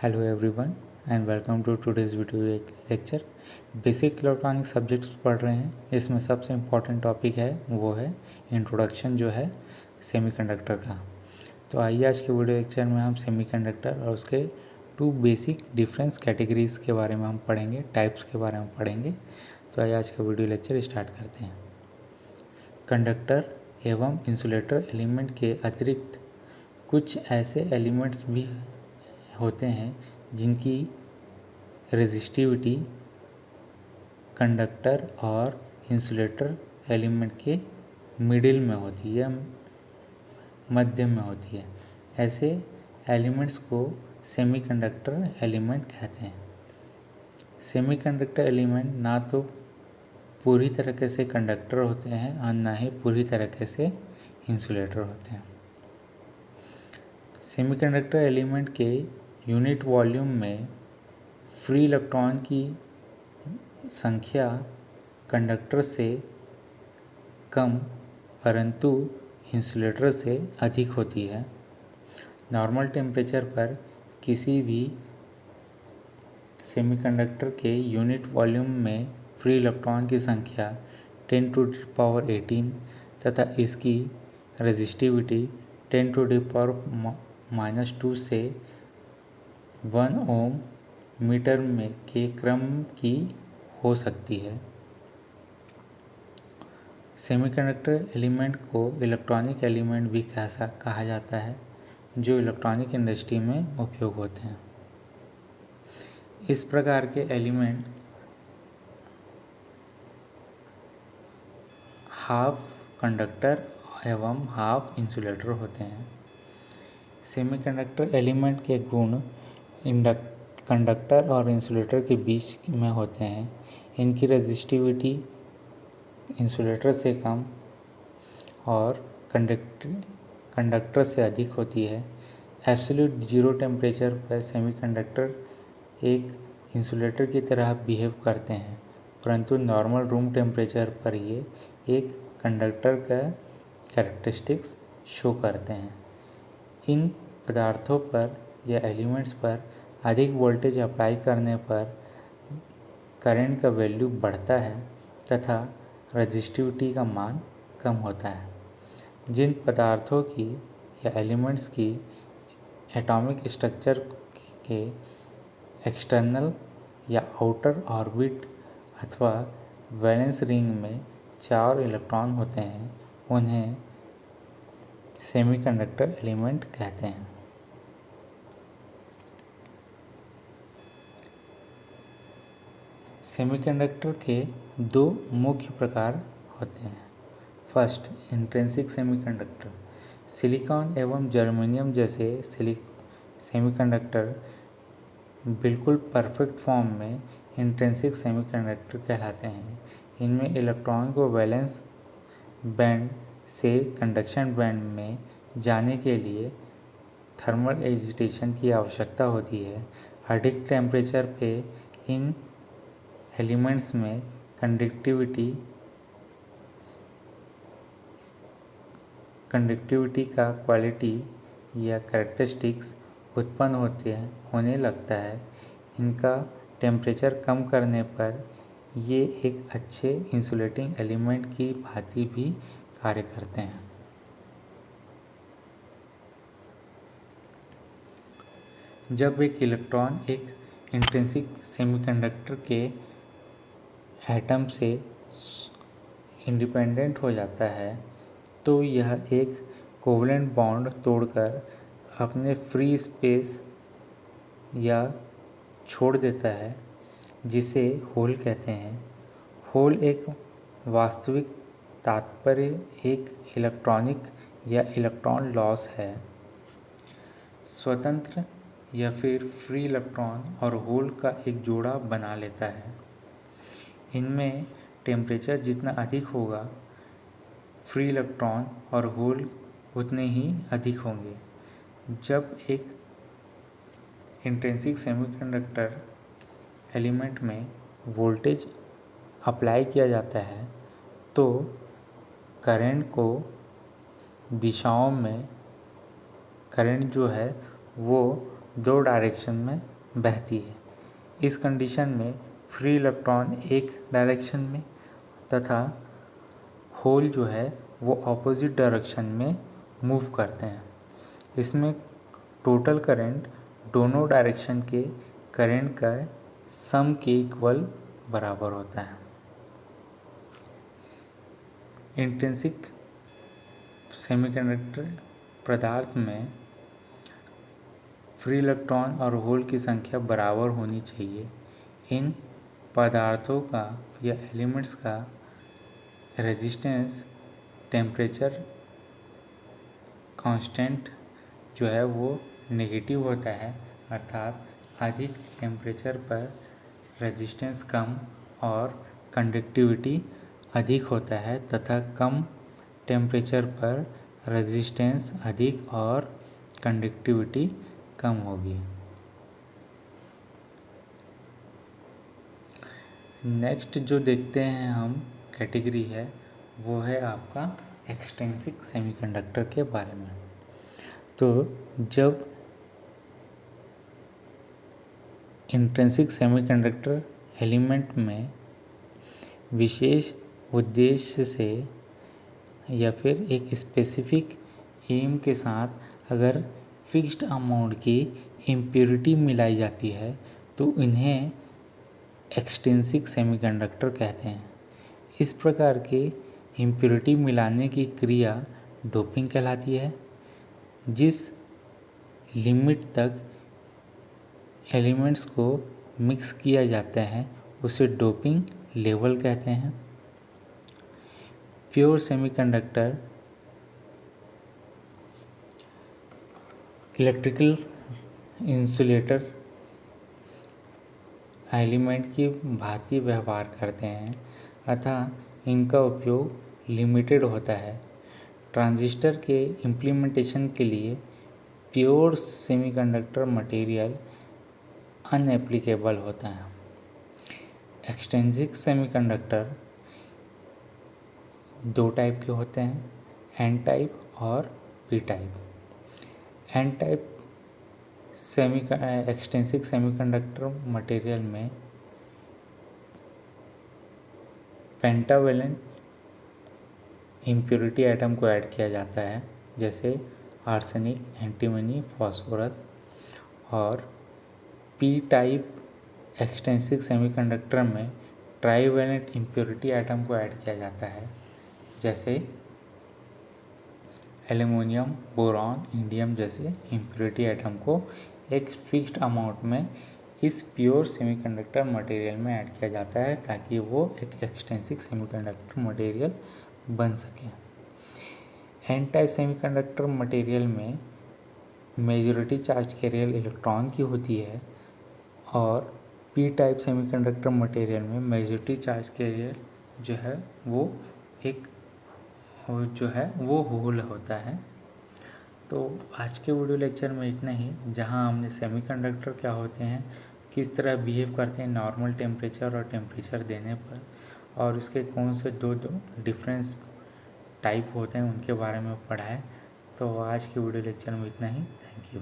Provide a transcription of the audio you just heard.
Hello everyone and welcome to today's video lecture. Basic electronic subjects पढ़ रहे हैं। इसमें सबसे इम्पॉर्टेंट टॉपिक है वो है इंट्रोडक्शन जो है सेमीकंडक्टर का। तो आइए आज के वीडियो लेक्चर में हम सेमीकंडक्टर और उसके टू बेसिक डिफरेंस कैटेगरीज के बारे में हम पढ़ेंगे, टाइप्स के बारे में पढ़ेंगे। तो आइए आज का वीडियो लेक्चर स्टार्ट करते हैं। कंडक्टर एवं इंसुलेटर एलिमेंट के अतिरिक्त कुछ ऐसे एलिमेंट्स भी होते हैं जिनकी रेजिस्टिविटी कंडक्टर और इंसुलेटर एलिमेंट के मिडिल में होती है, मध्य में होती है। ऐसे एलिमेंट्स को सेमीकंडक्टर एलिमेंट कहते हैं। सेमीकंडक्टर एलिमेंट ना तो पूरी तरीके से कंडक्टर होते हैं और ना ही पूरी तरीके से इंसुलेटर होते हैं। सेमीकंडक्टर एलिमेंट के यूनिट वॉल्यूम में फ्री इलेक्ट्रॉन की संख्या कंडक्टर से कम परंतु इंसुलेटर से अधिक होती है। नॉर्मल टेम्परेचर पर किसी भी सेमीकंडक्टर के यूनिट वॉल्यूम में फ्री इलेक्ट्रॉन की संख्या 10⁻18 तथा इसकी रेजिस्टिविटी 10⁻⁻2 से 1 ओम मीटर में के क्रम की हो सकती है। सेमीकंडक्टर एलिमेंट को इलेक्ट्रॉनिक एलिमेंट भी कहा जाता है, जो इलेक्ट्रॉनिक इंडस्ट्री में उपयोग होते हैं। इस प्रकार के एलिमेंट हाफ कंडक्टर एवं हाफ इंसुलेटर होते हैं। सेमीकंडक्टर एलिमेंट के गुण कंडक्टर और इंसुलेटर के बीच में होते हैं। इनकी रेजिस्टिविटी इंसुलेटर से कम और कंडक्टर से अधिक होती है। एब्सोल्यूट जीरो टेम्परेचर पर सेमीकंडक्टर एक इंसुलेटर की तरह बिहेव करते हैं, परंतु नॉर्मल रूम टेम्परेचर पर ये एक कंडक्टर का कैरेक्टरिस्टिक्स शो करते हैं। इन पदार्थों पर या एलिमेंट्स पर अधिक वोल्टेज अप्लाई करने पर करंट का वैल्यू बढ़ता है तथा रेजिस्टिविटी का मान कम होता है। जिन पदार्थों की या एलिमेंट्स की एटॉमिक स्ट्रक्चर के एक्सटर्नल या आउटर ऑर्बिट अथवा वैलेंस रिंग में 4 इलेक्ट्रॉन होते हैं, उन्हें सेमीकंडक्टर एलिमेंट कहते हैं। सेमीकंडक्टर के दो मुख्य प्रकार होते हैं। First, intrinsic semiconductor. सिलिकॉन एवं जर्मेनियम जैसे सेमीकंडक्टर बिल्कुल परफेक्ट फॉर्म में इंट्रिंसिक सेमीकंडक्टर कहलाते हैं। इनमें इलेक्ट्रॉन को वैलेंस बैंड से कंडक्शन बैंड में जाने के लिए थर्मल एजिटेशन की आवश्यकता होती है। अधिक टेम्परेचर पे इन एलिमेंट्स में कंडक्टिविटी का क्वालिटी या कैरेक्टरिस्टिक्स उत्पन्न होने लगता है। इनका टेम्परेचर कम करने पर ये एक अच्छे इंसुलेटिंग एलिमेंट की भांति भी कार्य करते हैं। जब एक इलेक्ट्रॉन एक इंट्रिंसिक सेमीकंडक्टर के एटम से इंडिपेंडेंट हो जाता है तो यह एक कोवलेंट बॉन्ड तोड़कर अपने फ्री स्पेस या छोड़ देता है, जिसे होल कहते हैं। होल एक वास्तविक तात्पर्य एक इलेक्ट्रॉनिक या इलेक्ट्रॉन लॉस है। स्वतंत्र या फिर फ्री इलेक्ट्रॉन और होल का एक जोड़ा बना लेता है। इनमें टेम्परेचर जितना अधिक होगा, फ्री इलेक्ट्रॉन और होल उतने ही अधिक होंगे। जब एक इंट्रिंसिक सेमीकंडक्टर एलिमेंट में वोल्टेज अप्लाई किया जाता है तो करंट को दिशाओं में करंट जो है वो दो डायरेक्शन में बहती है। इस कंडीशन में फ्री इलेक्ट्रॉन एक डायरेक्शन में तथा होल जो है वो ऑपोजिट डायरेक्शन में मूव करते हैं। इसमें टोटल करंट दोनों डायरेक्शन के करंट का सम के इक्वल बराबर होता है। इंट्रिंसिक सेमीकंडक्टर पदार्थ में फ्री इलेक्ट्रॉन और होल की संख्या बराबर होनी चाहिए। इन पदार्थों का या एलिमेंट्स का रेजिस्टेंस टेम्परेचर कांस्टेंट जो है वो नेगेटिव होता है, अर्थात अधिक टेम्परेचर पर रेजिस्टेंस कम और कंडक्टिविटी अधिक होता है तथा कम टेम्परेचर पर रेजिस्टेंस अधिक और कंडक्टिविटी कम होगी। नेक्स्ट जो देखते हैं हम कैटेगरी है वो है आपका एक्सट्रिंसिक सेमीकंडक्टर के बारे में। तो जब इंट्रिंसिक सेमीकंडक्टर एलिमेंट में विशेष उद्देश्य से या फिर एक स्पेसिफिक एम के साथ अगर फिक्स्ड अमाउंट की इम्प्योरिटी मिलाई जाती है तो इन्हें एक्सट्रिंसिक सेमीकंडक्टर कहते हैं। इस प्रकार के इम्प्योरिटी मिलाने की क्रिया डोपिंग कहलाती है। जिस लिमिट तक एलिमेंट्स को मिक्स किया जाता है उसे डोपिंग लेवल कहते हैं। Pure semiconductor electrical insulator element की भांति व्यवहार करते हैं अतः इनका उपयोग लिमिटेड होता है। ट्रांजिस्टर के इम्प्लीमेंटेशन के लिए प्योर सेमीकंडक्टर मटेरियल अनएप्लीकेबल होता है। एक्सट्रिंसिक सेमीकंडक्टर दो टाइप के होते हैं, एन टाइप और P type. N type extrinsic semiconductor material में पेंटावेलेंट इम्प्योरिटी आइटम को ऐड किया जाता है, जैसे आर्सेनिक, एंटीमनी, फास्फोरस। और पी टाइप एक्सट्रिंसिक सेमीकंडक्टर में ट्राईवेलेंट इम्प्योरिटी आइटम को ऐड किया जाता है, जैसे एल्युमिनियम, बोरॉन, इंडियम जैसे इम्प्योरिटी आइटम को एक फिक्स्ड अमाउंट में इस प्योर सेमीकंडक्टर मटेरियल में ऐड किया जाता है ताकि वो एक एक्सट्रिंसिक सेमीकंडक्टर मटेरियल बन सके। एन टाइप सेमीकंडक्टर मटेरियल में मेजॉरिटी चार्ज कैरियर इलेक्ट्रॉन की होती है और पी टाइप सेमीकंडक्टर मटेरियल में मेजॉरिटी चार्ज कैरियर जो है वो होल होता है। तो आज के वीडियो लेक्चर में इतना ही, जहां हमने सेमीकंडक्टर क्या होते हैं, किस तरह बिहेव करते हैं नॉर्मल टेम्परेचर और टेम्परेचर देने पर, और इसके कौन से दो डिफरेंस टाइप होते हैं उनके बारे में पढ़ा है। तो आज के वीडियो लेक्चर में इतना ही। Thank you.